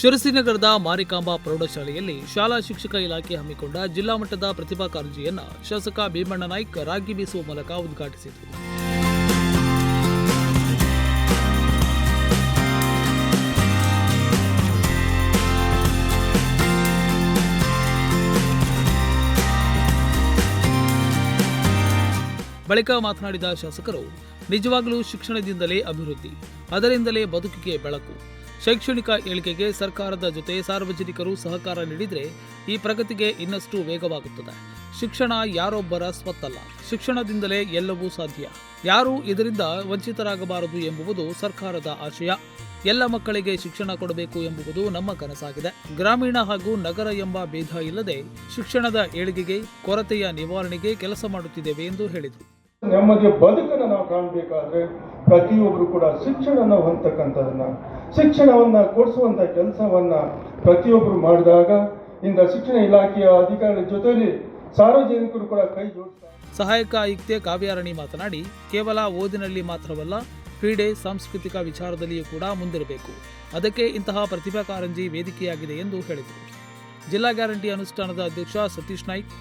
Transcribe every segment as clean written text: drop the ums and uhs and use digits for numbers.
ಶಿರಸಿ ನಗರದ ಮಾರಿಕಾಂಬಾ ಪ್ರೌಢಶಾಲೆಯಲ್ಲಿ ಶಾಲಾ ಶಿಕ್ಷಕ ಇಲಾಖೆ ಹಮ್ಮಿಕೊಂಡ ಜಿಲ್ಲಾ ಮಟ್ಟದ ಪ್ರತಿಭಾ ಕಾರಂಜಿಯನ್ನು ಶಾಸಕ ಭೀಮಣ್ಣ ನಾಯ್ಕ್ ರಾಗಿ ಬೀಸುವ ಮೂಲಕ ಉದ್ಘಾಟಿಸಿದರು. ಬಳಿಕ ಮಾತನಾಡಿದ ಶಾಸಕರು, ನಿಜವಾಗಲೂ ಶಿಕ್ಷಣದಿಂದಲೇ ಅಭಿವೃದ್ಧಿ, ಅದರಿಂದಲೇ ಬದುಕಿಗೆ ಬೆಳಕು. ಶೈಕ್ಷಣಿಕ ಏಳಿಗೆಗೆ ಸರ್ಕಾರದ ಜೊತೆ ಸಾರ್ವಜನಿಕರು ಸಹಕಾರ ನೀಡಿದರೆ ಈ ಪ್ರಗತಿಗೆ ಇನ್ನಷ್ಟು ವೇಗವಾಗುತ್ತದೆ. ಶಿಕ್ಷಣ ಯಾರೊಬ್ಬರ ಸ್ವತ್ತಲ್ಲ, ಶಿಕ್ಷಣದಿಂದಲೇ ಎಲ್ಲವೂ ಸಾಧ್ಯ. ಯಾರೂ ಇದರಿಂದ ವಂಚಿತರಾಗಬಾರದು ಎಂಬುದು ಸರ್ಕಾರದ ಆಶಯ. ಎಲ್ಲ ಮಕ್ಕಳಿಗೆ ಶಿಕ್ಷಣ ಕೊಡಬೇಕು ಎಂಬುದು ನಮ್ಮ ಕನಸಾಗಿದೆ. ಗ್ರಾಮೀಣ ಹಾಗೂ ನಗರ ಎಂಬ ಭೇದ ಇಲ್ಲದೆ ಶಿಕ್ಷಣದ ಏಳಿಗೆಗೆ, ಕೊರತೆಯ ನಿವಾರಣೆಗೆ ಕೆಲಸ ಮಾಡುತ್ತಿದ್ದೇವೆ ಎಂದು ಹೇಳಿದರು. ನೆಮ್ಮದಿಯ ಬದುಕನ್ನು ನಾವು ಕಾಣಬೇಕಾದ್ರೆ ಪ್ರತಿಯೊಬ್ಬರು ಕೂಡ ಶಿಕ್ಷಣವನ್ನು ಹೊಂದತಕ್ಕಂಥದನ್ನ, ಶಿಕ್ಷಣವನ್ನು ಕೊಡಿಸುವಂಥ ಕೆಲಸವನ್ನು ಪ್ರತಿಯೊಬ್ಬರು ಮಾಡಿದಾಗ ಇಂದ ಶಿಕ್ಷಣ ಇಲಾಖೆಯ ಅಧಿಕಾರಿಗಳ ಜೊತೆಯಲ್ಲಿ ಸಾರ್ವಜನಿಕರು ಕೂಡ ಕೈ ಜೋಡಿಸ್ತಾರೆ. ಸಹಾಯಕ ಆಯುಕ್ತೆ ಕಾವ್ಯಾರಾಣಿ ಮಾತನಾಡಿ, ಕೇವಲ ಓದಿನಲ್ಲಿ ಮಾತ್ರವಲ್ಲ, ಕ್ರೀಡೆ, ಸಾಂಸ್ಕೃತಿಕ ವಿಚಾರದಲ್ಲಿಯೂ ಕೂಡ ಮುಂದಿರಬೇಕು. ಅದಕ್ಕೆ ಇಂತಹ ಪ್ರತಿಭಾ ಕಾರಂಜಿ ವೇದಿಕೆಯಾಗಿದೆ ಎಂದು ಹೇಳಿದರು. ಜಿಲ್ಲಾ ಗ್ಯಾರಂಟಿ ಅನುಷ್ಠಾನದ ಅಧ್ಯಕ್ಷ ಸತೀಶ್ ನಾಯ್ಕ್,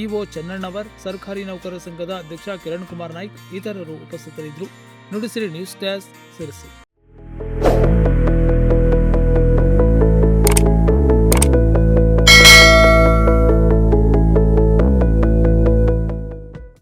ಇಒ ಚನ್ನಣ್ಣವರ್, ಸರ್ಕಾರಿ ನೌಕರರ ಸಂಘದ ಅಧ್ಯಕ್ಷ ಕಿರಣ್ ಕುಮಾರ್ ನಾಯ್ಕ್ ಇತರರು ಉಪಸ್ಥಿತರಿದ್ದರು. Nudisiri news desk, Sirsi.